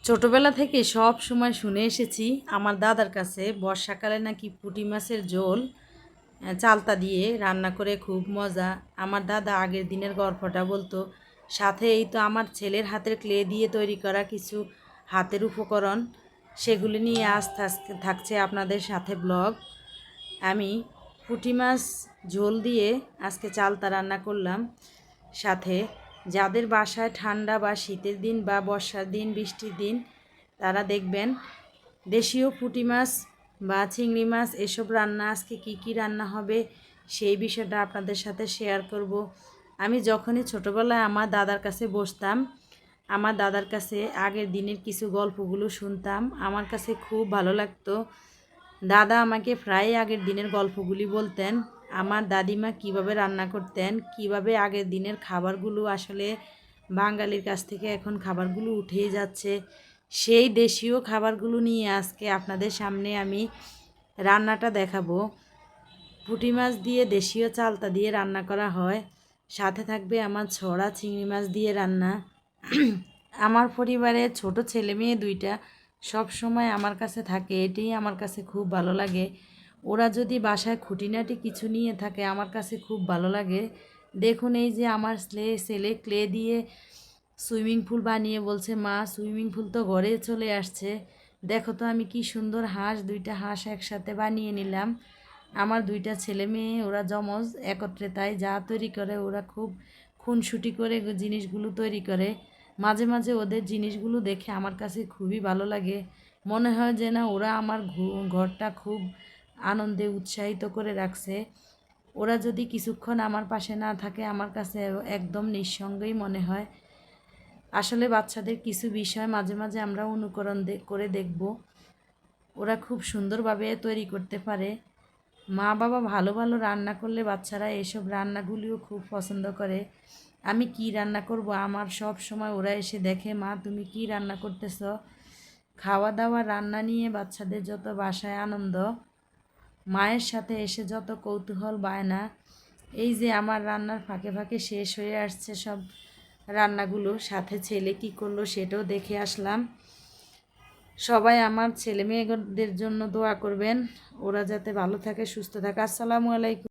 ছোটবেলা থেকে সব সময় শুনে এসেছি আমার দাদার কাছে বর্ষাকালে নাকি পুঁটি মাছের ঝোল চালতা দিয়ে রান্না করে খুব মজা। আমার দাদা আগের দিনের গল্পটা বলতো, সাথে এই তো আমার ছেলের হাতের ক্লে দিয়ে তৈরি করা কিছু হাতের উপকরণ, সেগুলি নিয়ে আজ থাকছে আপনাদের সাথে ব্লগ। আমি পুঁটি মাছ ঝোল দিয়ে আজকে চালতা রান্না করলাম। সাথে যাদের বাসায় ঠান্ডা বা শীতের দিন বা বর্ষার দিন বৃষ্টির দিন, তারা দেখবেন দেশীয় পুঁটি মাছ বা চিংড়ি মাছ এসব রান্না আজকে কি কি রান্না হবে সেই বিষয়টা আপনাদের সাথে শেয়ার করব। আমি যখনই ছোটোবেলায় আমার দাদার কাছে বসতাম, আমার দাদার কাছে আগের দিনের কিছু গল্পগুলো শুনতাম, আমার কাছে খুব ভালো লাগতো। দাদা আমাকে প্রায় আগের দিনের গল্পগুলি বলতেন, আমার দাদিমা কিভাবে রান্না করতেন, কিভাবে আগের দিনের খাবারগুলো আসলে বাঙালির কাছ থেকে এখন খাবারগুলো উঠেই যাচ্ছে। সেই দেশীয় খাবারগুলো নিয়ে আজকে আপনাদের সামনে আমি রান্নাটা দেখাবো। পুঁটি মাছ দিয়ে দেশীয় চালতা দিয়ে রান্না করা হয়, সাথে থাকবে আমার ছড়া চিংড়ি মাছ দিয়ে রান্না। আমার পরিবারে ছোট ছেলে মেয়ে দুইটা সব সময় আমার কাছে থাকে, এটাই আমার কাছে খুব ভালো লাগে। ওরা যদি বাসায় খুঁটিনাটি কিছু নিয়ে থাকে আমার কাছে খুব ভালো লাগে। দেখুন এই যে আমার ছেলে ক্লে দিয়ে সুইমিং পুল বানিয়ে বলছে, মা সুইমিং পুল তো ঘরে চলে আসছে, দেখো তো আমি কি সুন্দর দুইটা হাঁস একসাথে বানিয়ে নিলাম। আমার দুইটা ছেলে মেয়ে ওরা জমজ একত্রে, তাই যা তৈরি করে ওরা খুব খুনসুটি করে জিনিসগুলো তৈরি করে। মাঝে মাঝে ওদের জিনিসগুলো দেখে আমার কাছে খুবই ভালো লাগে। মনে হয় যে না ওরা আমার ঘরটা খুব আনন্দে উৎসাহিত করে রাখছে। ওরা যদি কিছুক্ষণ আমার পাশে না থাকে আমার কাছে একদম নিঃসঙ্গই মনে হয়। আসলে বাচ্চাদের কিছু বিষয় মাঝে মাঝে আমরা অনুকরণ করে দেখব, ওরা খুব সুন্দরভাবে তৈরি করতে পারে। মা বাবা ভালো ভালো রান্না করলে বাচ্চারা এসব রান্নাগুলিও খুব পছন্দ করে। আমি কি রান্না করব আমার সব সময় ওরা এসে দেখে, মা তুমি কি রান্না করতেছ। খাওয়া দাওয়া রান্না নিয়ে বাচ্চাদের যত বাসায় আনন্দ, মায়ের সাথে এসে যত কৌতূহল বায়না। এই যে আমার রান্নার ফাঁকে ফাঁকে শেষ হয়ে আসছে সব রান্নাগুলো, সাথে ছেলে কি করলো সেটাও দেখে আসলাম। সবাই আমার ছেলে মেয়েদের জন্য দোয়া করবেন, ওরা যাতে ভালো থাকে সুস্থ থাকে। আসসালামু আলাইকুম।